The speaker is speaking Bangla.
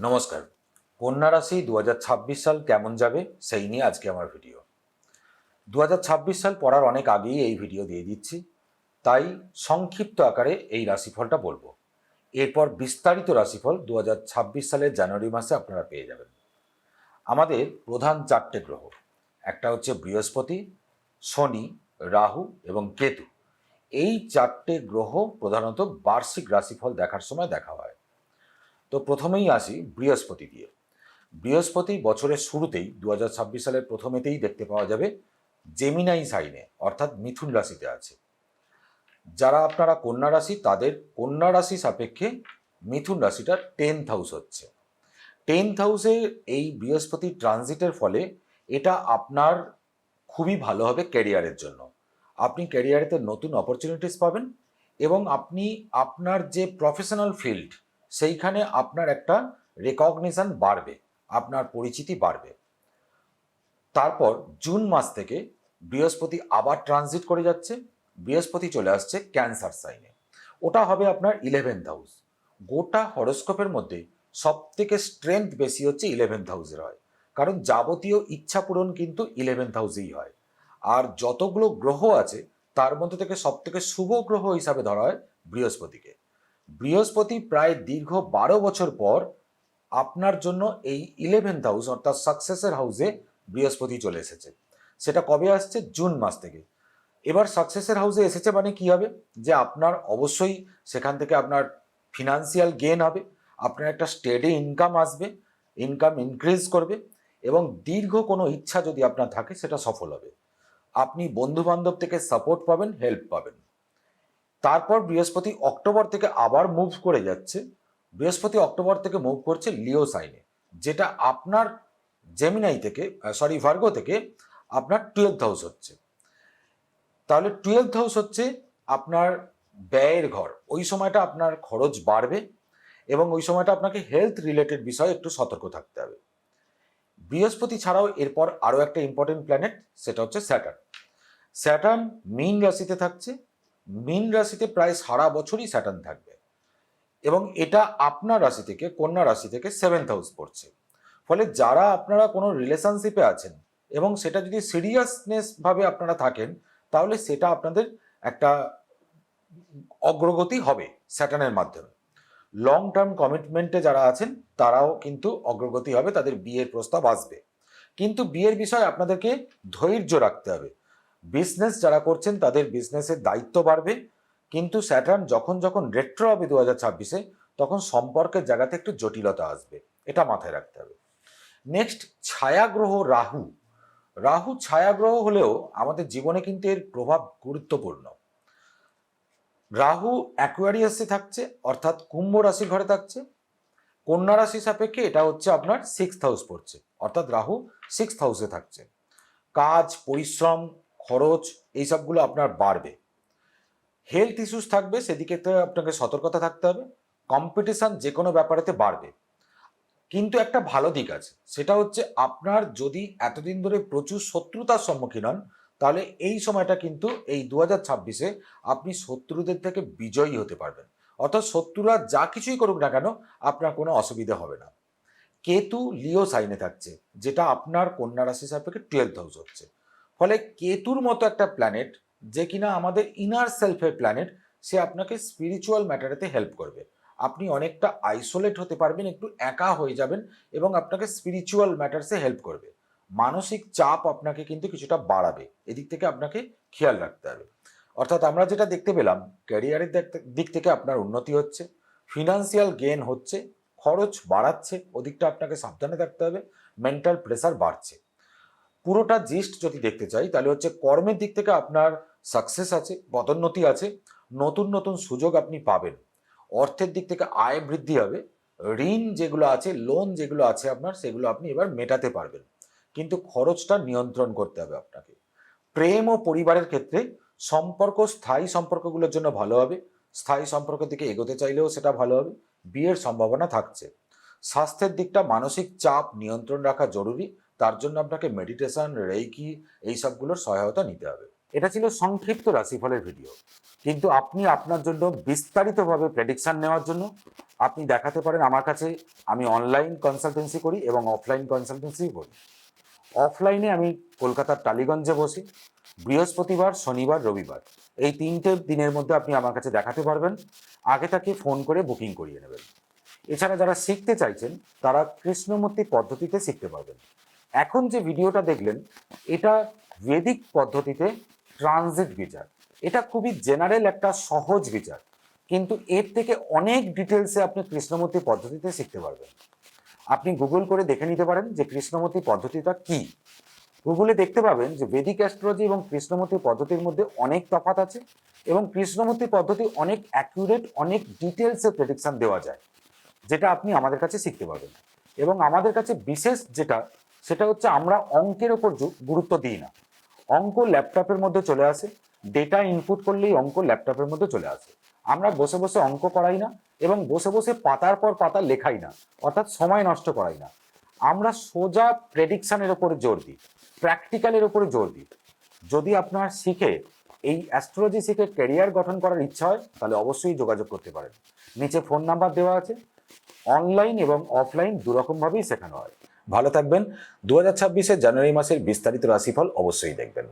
নমস্কার। কন্যা রাশি 2026 সাল কেমন যাবে সেই নিয়ে আজকে আমার ভিডিও। 2026 সাল পড়ার অনেক আগেই এই ভিডিও দিয়ে দিচ্ছি, তাই সংক্ষিপ্ত আকারে এই রাশিফলটা বলবো। এরপর বিস্তারিত রাশিফল 2026 সালের জানুয়ারি মাসে আপনারা পেয়ে যাবেন। আমাদের প্রধান 4টে গ্রহ, একটা হচ্ছে বৃহস্পতি, শনি, রাহু এবং কেতু। এই 4টে গ্রহ প্রধানত বার্ষিক রাশিফল দেখার সময় দেখা হয়। তো প্রথমেই আসি বৃহস্পতি দিয়ে। বৃহস্পতি বছরের শুরুতেই 2026 সালের প্রথমেতেই দেখতে পাওয়া যাবে জেমিনাই সাইনে, অর্থাৎ মিথুন রাশিতে আছে। যারা আপনারা কন্যা রাশি, তাদের কন্যা রাশি সাপেক্ষে মিথুন রাশিটা 10th হাউস হচ্ছে। 10th হাউসে এই বৃহস্পতি ট্রানজিটের ফলে এটা আপনার খুবই ভালো হবে ক্যারিয়ারের জন্য। আপনি ক্যারিয়ারেতে নতুন অপরচুনিটিস পাবেন এবং আপনি আপনার যে প্রফেশনাল ফিল্ড সেইখানে আপনার একটা রেকগনিশন বাড়বে, আপনার পরিচিতি বাড়বে। তারপর জুন মাস থেকে বৃহস্পতি আবার ট্রানজিট করে যাচ্ছে। বৃহস্পতি চলে আসছে ক্যান্সার সাইনে, ওটা হবে আপনার 11th হাউস। গোটা হরোস্কোপের মধ্যে সব থেকে স্ট্রেংথ বেশি হচ্ছে 11th হাউসের হয়, কারণ যাবতীয় ইচ্ছা পূরণ কিন্তু 11th হাউসেই হয়। আর যতগুলো গ্রহ আছে তার মধ্যে থেকে সব থেকে শুভ গ্রহ হিসাবে ধরা হয় বৃহস্পতিকে। বৃহস্পতি প্রায় দীর্ঘ 12 বছর পর আপনার জন্য এই 11th হাউস অর্থাৎ সাকসেসের হাউসে বৃহস্পতি চলে এসেছে। সেটা কবে আসছে? জুন মাস থেকে। এবার সাকসেসের হাউসে এসেছে মানে কি হবে, যে আপনার অবশ্যই সেখান থেকে আপনার ফিনান্সিয়াল গেন হবে, আপনার একটা স্টেডি ইনকাম আসবে, ইনকাম ইনক্রিজ করবে এবং দীর্ঘ কোনো ইচ্ছা যদি আপনার থাকে সেটা সফল হবে। আপনি বন্ধু বান্ধব থেকে সাপোর্ট পাবেন, হেল্প পাবেন। তারপর বৃহস্পতি অক্টোবর থেকে আবার মুভ করে যাচ্ছে। বৃহস্পতি অক্টোবর থেকে মুভ করছে লিও সাইনে, যেটা আপনার জেমিনাই থেকে ভার্গো থেকে আপনার 12th হাউস হচ্ছে। তাহলে 12th হাউস হচ্ছে আপনার ব্যয়ের ঘর। ওই সময়টা আপনার খরচ বাড়বে এবং ওই সময়টা আপনাকে হেলথ রিলেটেড বিষয়ে একটু সতর্ক থাকতে হবে। বৃহস্পতি ছাড়াও এরপর আরও একটা ইম্পর্টেন্ট প্ল্যানেট, সেটা হচ্ছে স্যাটার্ন। স্যাটার্ন মীন রাশিতে থাকছে। মীন রাশিতে প্রায় সারা বছরই স্যাটার্ন থাকবে এবং এটা আপনার রাশি থেকে, কন্যা রাশি থেকে 7th হাউস পড়ছে। ফলে যারা আপনারা কোনো রিলেশনশিপে আছেন এবং সেটা যদি সিরিয়াসনেস ভাবে আপনারা থাকেন, তাহলে সেটা আপনাদের একটা অগ্রগতি হবে স্যাটার্নের মাধ্যমে। লং টার্ম কমিটমেন্টে যারা আছেন তারাও কিন্তু অগ্রগতি হবে, তাদের বিয়ের প্রস্তাব আসবে। কিন্তু বিয়ের বিষয়ে আপনাদেরকে ধৈর্য রাখতে হবে। বিজনেস যারা করছেন তাদের বিজনেসের দায়িত্ব বাড়বে, কিন্তু স্যাটার্ন যখন যখন রেট্রো হবে 2026-এ, তখন সম্পর্কের জায়গাতে একটু জটিলতা আসবে, এটা মাথায় রাখতে হবে। নেক্সট, ছায়াগ্রহ রাহু। রাহু ছায়াগ্রহ হলেও আমাদের জীবনে কিন্তু এর প্রভাব গুরুত্বপূর্ণ। রাহু অ্যাকুয়ারিয়াসে থাকছে, অর্থাৎ কুম্ভ রাশির ঘরে থাকছে। কন্যা রাশি সাপেক্ষে এটা হচ্ছে আপনার 6th হাউস পড়ছে, অর্থাৎ রাহু 6th হাউসে থাকছে। কাজ, পরিশ্রম, খরচ এইসবগুলো আপনার বাড়বে। হেলথ ইস্যুস থাকবে, সেদিকে তো আপনাকে সতর্কতা থাকতে হবে। কম্পিটিশন যে কোনো ব্যাপারেতে বাড়বে। কিন্তু একটা ভালো দিক আছে, সেটা হচ্ছে আপনার যদি এতদিন ধরে প্রচুর শত্রুতার সম্মুখীন হন, তাহলে এই সময়টা কিন্তু এই 2026-এ আপনি শত্রুদের থেকে বিজয়ী হতে পারবেন। অর্থাৎ শত্রুরা যা কিছুই করুক না কেন, আপনার কোনো অসুবিধা হবে না। কেতু লিও সাইনে থাকছে, যেটা আপনার কন্যা রাশি সাপেক্ষে 12th হাউস হচ্ছে। ফলে কেতুর মতো একটা প্ল্যানেট, যে কিনা আমাদের ইনার সেলফের প্ল্যানেট, সে আপনাকে স্পিরিচুয়াল ম্যাটারেতে হেল্প করবে। আপনি অনেকটা আইসোলেট হতে পারবেন, একটু একা হয়ে যাবেন এবং আপনাকে স্পিরিচুয়াল ম্যাটারসে হেল্প করবে। মানসিক চাপ আপনাকে কিন্তু কিছুটা বাড়াবে, এদিক থেকে আপনাকে খেয়াল রাখতে হবে। অর্থাৎ আমরা যেটা দেখতে পেলাম, ক্যারিয়ারের দিক থেকে আপনার উন্নতি হচ্ছে, ফিনান্সিয়াল গেন হচ্ছে, খরচ বাড়াচ্ছে, ওদিকটা আপনাকে সাবধানে থাকতে হবে, মেন্টাল প্রেসার বাড়ছে। পুরোটা জিস্ট যদি দেখতে চাই, তাহলে হচ্ছে কর্মের দিক থেকে আপনার সাকসেস আছে, পদোন্নতি আছে, নতুন নতুন সুযোগ আপনি পাবেন। অর্থের দিক থেকে আয় বৃদ্ধি হবে, ঋণ যেগুলো আছে, লোন যেগুলো আছে আপনার, সেগুলো আপনি এবার মেটাতে পারবেন, কিন্তু খরচটা নিয়ন্ত্রণ করতে হবে আপনাকে। প্রেম ও পরিবারের ক্ষেত্রে সম্পর্ক, স্থায়ী সম্পর্কগুলোর জন্য ভালো হবে। স্থায়ী সম্পর্কের দিকে এগোতে চাইলেও সেটা ভালো হবে, বিয়ের সম্ভাবনা থাকছে। স্বাস্থ্যের দিকটা মানসিক চাপ নিয়ন্ত্রণ রাখা জরুরি, তার জন্য আপনাকে মেডিটেশন, রেইকি এইসবগুলোর সহায়তা নিতে হবে। এটা ছিল সংক্ষিপ্ত রাশিফলের ভিডিও, কিন্তু আপনি আপনার জন্য বিস্তারিতভাবে প্রেডিকশন নেওয়ার জন্য আপনি দেখাতে পারেন আমার কাছে। আমি অনলাইন কনসালটেন্সি করি এবং অফলাইন কনসালটেন্সিও করি। অফলাইনে আমি কলকাতার টালিগঞ্জে বসি, বৃহস্পতিবার, শনিবার, রবিবার, এই 3টে দিনের মধ্যে আপনি আমার কাছে দেখাতে পারবেন। আগে তাকে ফোন করে বুকিং করিয়ে নেবেন। এছাড়া যারা শিখতে চাইছেন তারা কৃষ্ণমূর্তি পদ্ধতিতে শিখতে পারবেন। এখন যে ভিডিওটা দেখলেন এটা বেদিক পদ্ধতিতে ট্রানজিট বিচার। এটা খুবই জেনারেল একটা সহজ বিচার, কিন্তু এর থেকে অনেক ডিটেলসে আপনি কৃষ্ণমূর্তি পদ্ধতিতে শিখতে পারবেন। আপনি গুগল করে দেখে নিতে পারেন যে কৃষ্ণমূর্তি পদ্ধতিটা কি। গুগলে দেখতে পাবেন যে বেদিক অ্যাস্ট্রোলজি এবং কৃষ্ণমূর্তি পদ্ধতির মধ্যে অনেক তফাৎ আছে, এবং কৃষ্ণমূর্তি পদ্ধতি অনেক অ্যাকুরেট, অনেক ডিটেলসে প্রেডিকশন দেওয়া যায়, যেটা আপনি আমাদের কাছে শিখতে পারবেন। এবং আমাদের কাছে বিশেষ সেটা হচ্ছে আমরা অঙ্কের ওপর গুরুত্ব দিই না। অঙ্ক ল্যাপটপের মধ্যে চলে আসে, ডেটা ইনপুট করলেই অঙ্ক ল্যাপটপের মধ্যে চলে আসে। আমরা বসে বসে অঙ্ক করাই না এবং বসে বসে পাতার পর পাতা লেখাই না, অর্থাৎ সময় নষ্ট করাই না। আমরা সোজা প্রেডিকশনের ওপরে জোর দিই, প্র্যাকটিক্যালের ওপরে জোর দিই। যদি আপনার এই অ্যাস্ট্রোলজি শিখে ক্যারিয়ার গঠন করার ইচ্ছা হয় তাহলে অবশ্যই যোগাযোগ করতে পারেন। নিচে ফোন নাম্বার দেওয়া আছে। অনলাইন এবং অফলাইন দুরকমভাবেই শেখানো হয়। ভালো থাকবেন। 2026-এর জানুয়ারি মাসের বিস্তারিত রাশিফল অবশ্যই দেখবেন।